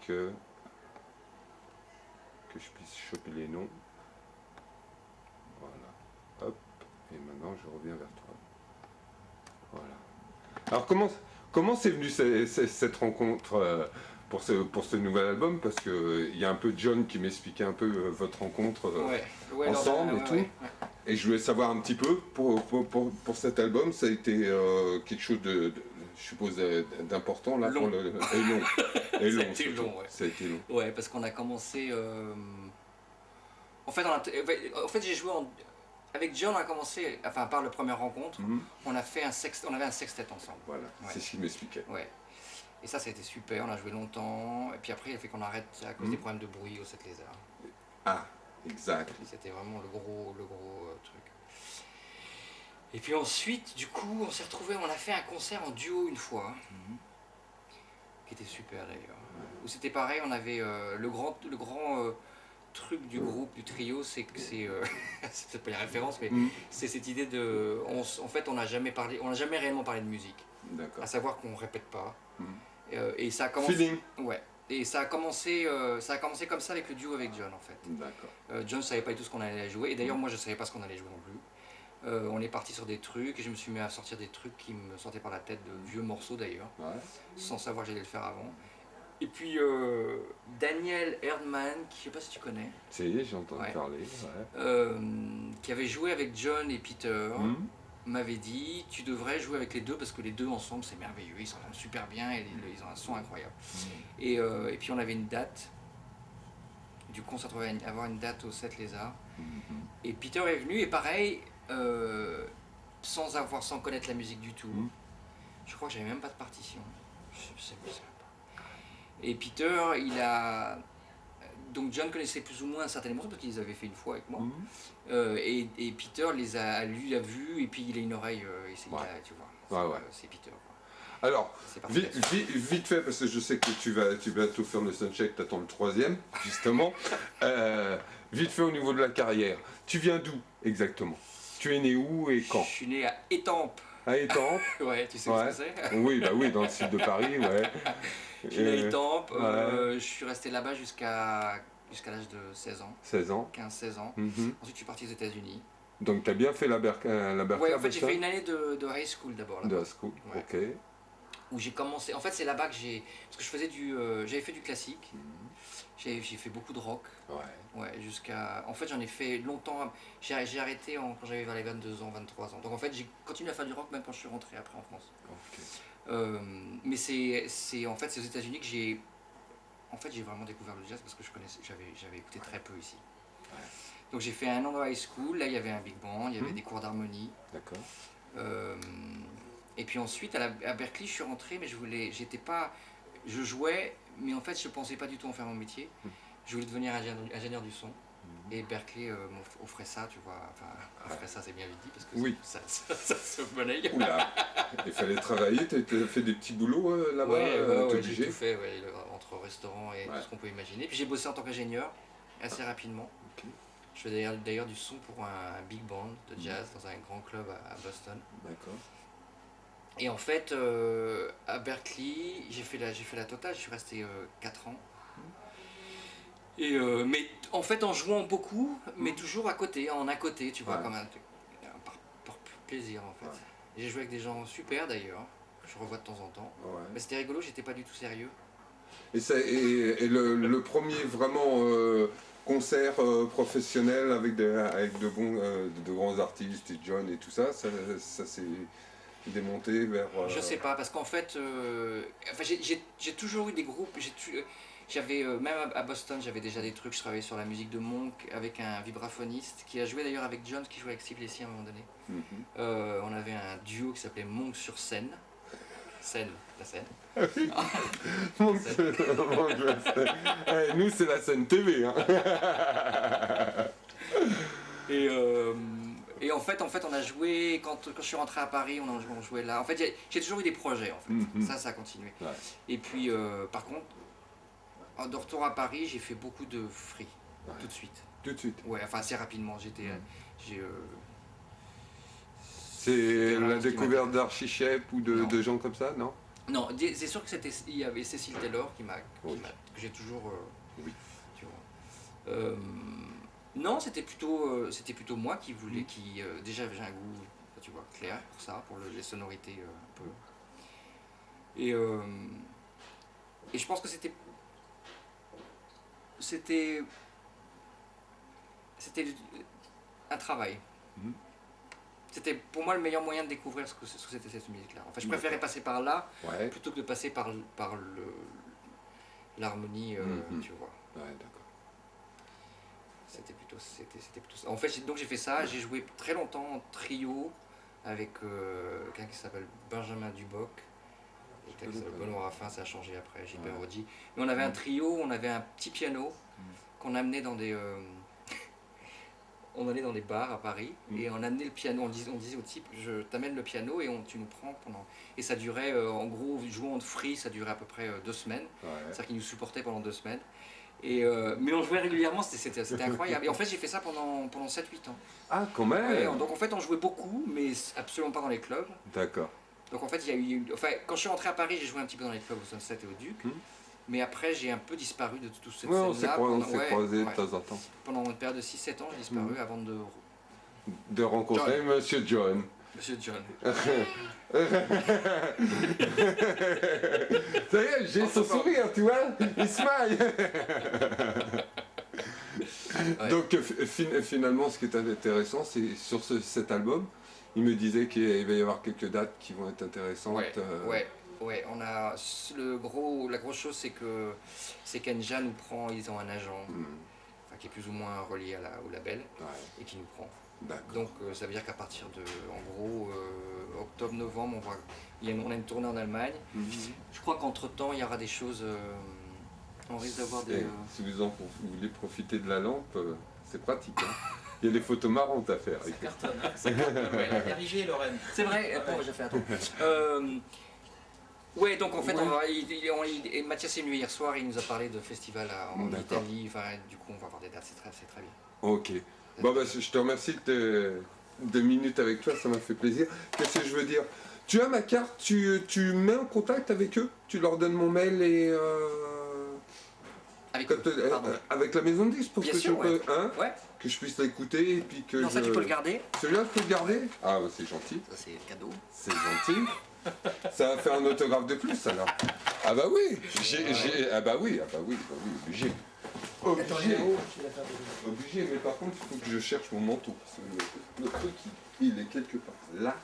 que je puisse choper les noms. Voilà. Hop. Et maintenant, je reviens vers toi. Voilà. Alors, comment c'est venu cette rencontre pour ce nouvel album? Parce qu'il y a un peu John qui m'expliquait un peu votre rencontre ensemble et tout. Ouais. Et je voulais savoir un petit peu, pour cet album, ça a été quelque chose de je suppose, d'important là long. Pour le... Et long. Et long, ça a été long, ouais. Ça a été long. Ouais, parce qu'on a commencé... En fait, j'ai joué avec John, on a commencé, enfin par la première rencontre, on avait un sextet ensemble. Voilà, ouais. C'est ce qu'il m'expliquait. Ouais. Et ça a été super, on a joué longtemps, et puis après il a fait qu'on arrête à cause des problèmes de bruit au 7 Lézard. Ah, exact. C'était vraiment le gros truc. Et puis ensuite, du coup, on s'est retrouvés, on a fait un concert en duo une fois, qui était super d'ailleurs. Où c'était pareil, on avait le grand truc du groupe, du trio, c'est que c'est peut-être pas les références, mais c'est cette idée de, en fait, on n'a jamais réellement parlé de musique. D'accord. À savoir qu'on répète pas. Et ça a commencé. Feeling. Ouais. Et ça a commencé comme ça avec le duo avec John en fait. D'accord. John ne savait pas du tout ce qu'on allait jouer, et d'ailleurs moi je savais pas ce qu'on allait jouer non plus. On est parti sur des trucs, et je me suis mis à sortir des trucs qui me sortaient par la tête, de vieux morceaux d'ailleurs, sans savoir que j'allais le faire avant. Et puis Daniel Erdmann, qui, je sais pas si tu connais. Si, j'ai entendu parler. Qui avait joué avec John et Peter, m'avait dit tu devrais jouer avec les deux parce que les deux ensemble c'est merveilleux, ils s'entendent super bien et ils ont un son incroyable. Et puis on avait une date, du coup on s'est retrouvé à avoir une date au 7 Lézard. Et Peter est venu et pareil, sans connaître la musique du tout. Je crois que j'avais même pas de partition. Je sais pas. Et Peter, donc John connaissait plus ou moins certains morceaux parce qu'ils les avaient fait une fois avec moi. Et Peter lui a vu et puis il a une oreille, tu vois. C'est Peter. Quoi. Alors, vite fait, parce que je sais que tu vas tout faire le soundcheck, tu attends le troisième, justement. Vite fait au niveau de la carrière. Tu viens d'où exactement? Tu es né où et quand? Je suis né à Étampes. À Étampes? Ouais, tu sais ce que c'est? Oui, bah oui, dans le sud de Paris, ouais. Je suis né à Étampes, je suis resté là-bas jusqu'à l'âge de 16 ans. 16 ans. 15-16 ans. Ensuite, je suis parti aux États-Unis. Donc, tu as bien fait la Berkeley? Ouais, en fait, j'ai fait une année de high school d'abord. De high school, ok. Où j'ai commencé. En fait, c'est là-bas que j'ai. Parce que je faisais j'avais fait du classique. J'ai fait beaucoup de rock. Ouais, jusqu'à. En fait, j'en ai fait longtemps. J'ai arrêté quand j'avais vers les 22 ans, 23 ans. Donc, en fait, j'ai continué à faire du rock même quand je suis rentré après en France. Mais c'est en fait, c'est aux États-Unis que j'ai. En fait, j'ai vraiment découvert le jazz parce que j'avais écouté très peu ici. Donc j'ai fait un an de high school, là il y avait un big band, il y avait des cours d'harmonie. D'accord. Et puis ensuite à Berklee je suis rentré, mais je jouais, mais en fait je pensais pas du tout en faire mon métier. Je voulais devenir ingénieur du son. Et Berklee m'offrait ça, tu vois, enfin, offrait ça c'est bien vite dit, parce que ça se monnaie. Il fallait travailler, tu as fait des petits boulots là-bas? J'ai tout fait, entre restaurants et tout ce qu'on peut imaginer. Puis j'ai bossé en tant qu'ingénieur, assez rapidement. Je fais d'ailleurs du son pour un big band de jazz dans un grand club à Boston. D'accord. Et en fait, à Berklee, j'ai fait la totale, je suis resté 4 ans. Et, mais en fait en jouant beaucoup, mais toujours à côté, tu vois, comme par plaisir en fait. J'ai joué avec des gens super d'ailleurs, que je revois de temps en temps. Mais c'était rigolo, j'étais pas du tout sérieux. Et le premier vraiment concert professionnel avec de grands artistes, et John et tout ça, ça s'est démonté vers... Je sais pas, parce qu'en fait, j'ai toujours eu des groupes, j'avais même à Boston, j'avais déjà des trucs, je travaillais sur la musique de Monk avec un vibraphoniste qui a joué d'ailleurs avec John, qui jouait avec Steve Lacy à un moment donné. On avait un duo qui s'appelait Monk sur scène. La scène. Monk nous c'est la scène TV. Hein. Et en fait on a joué, quand je suis rentré à Paris, on jouait là. En fait j'ai toujours eu des projets en fait, ça a continué. Et puis par contre, de retour à Paris, j'ai fait beaucoup de free, tout de suite. Tout de suite? Ouais, enfin assez rapidement, c'est la découverte d'Archie Shepp ou de gens comme ça, non? Non, c'est sûr que il y avait Cécile Taylor Oui. que j'ai toujours. Oui. Tu vois. Non, c'était plutôt moi qui voulais, déjà j'ai un goût, tu vois, clair pour ça, pour les sonorités un peu. Et je pense que c'était un travail. C'était pour moi le meilleur moyen de découvrir ce que c'était cette musique-là. En fait, je préférais passer par là plutôt que de passer par l'harmonie, tu vois. Ouais, d'accord. C'était plutôt ça. En fait, donc j'ai fait ça. J'ai joué très longtemps en trio avec quelqu'un qui s'appelle Benjamin Duboc. Et quelqu'un qui s'appelle Benoît Raffin, ça a changé après, Gilbert Roddy. Mais on avait un trio, on avait un petit piano qu'on amenait dans des... on allait dans des bars à Paris et on amenait le piano, on disait au type, je t'amène le piano et tu nous prends pendant... Et ça durait, en gros, jouant de free, ça durait à peu près 2 semaines. C'est-à-dire qu'il nous supportait pendant 2 semaines. Mais on jouait régulièrement, c'était incroyable. Et en fait, j'ai fait ça pendant 7-8 ans. Ah, quand même. Ouais, donc en fait, on jouait beaucoup, mais absolument pas dans les clubs. D'accord. Donc en fait, quand je suis rentré à Paris, j'ai joué un petit peu dans les clubs au Sunset et au Duc. Mais après, j'ai un peu disparu de toute cette scène-là. On s'est croisés de temps en temps. Pendant une période de 6-7 ans, j'ai disparu avant de rencontrer Monsieur John. Monsieur John. Ça y est, j'ai son sourire, tu vois. Il smile. Donc finalement, ce qui est intéressant, c'est sur cet album, il me disait qu'il va y avoir quelques dates qui vont être intéressantes. Ouais, on a la grosse chose, c'est qu'Enja nous prend, ils ont un agent qui est plus ou moins relié au label et qui nous prend. Donc ça veut dire qu'à partir de, en gros, octobre-novembre, on a une tournée en Allemagne. Je crois qu'entre temps, il y aura des choses. On risque d'avoir des. Si vous voulez profiter de la lampe, c'est pratique. Hein. Il y a des photos marrantes à faire. Ça cartonne, hein. Ça cartonne, ouais. Érigé, Lorraine. C'est vrai, j'ai fait un tour. Ouais, donc en fait, Mathias est venu hier soir, il nous a parlé de festival en Italie. Enfin, du coup, on va avoir des dates, c'est très bien. Ok. Bon, bah, je te remercie de 2 minutes avec toi, ça m'a fait plaisir. Qu'est-ce que je veux dire? Tu as ma carte, tu mets en contact avec eux, tu leur donnes mon mail et. Avec la maison de disques pour que je puisse l'écouter et puis que. Non, ça tu peux le garder. Celui-là, je peux le garder? Ah, bah, c'est gentil. Ça, c'est cadeau. C'est gentil. Ça va faire un autographe de plus alors. Ah bah oui, ah bah oui, obligé. Obligé, mais par contre il faut que je cherche mon manteau. Parce que le truc il est quelque part là.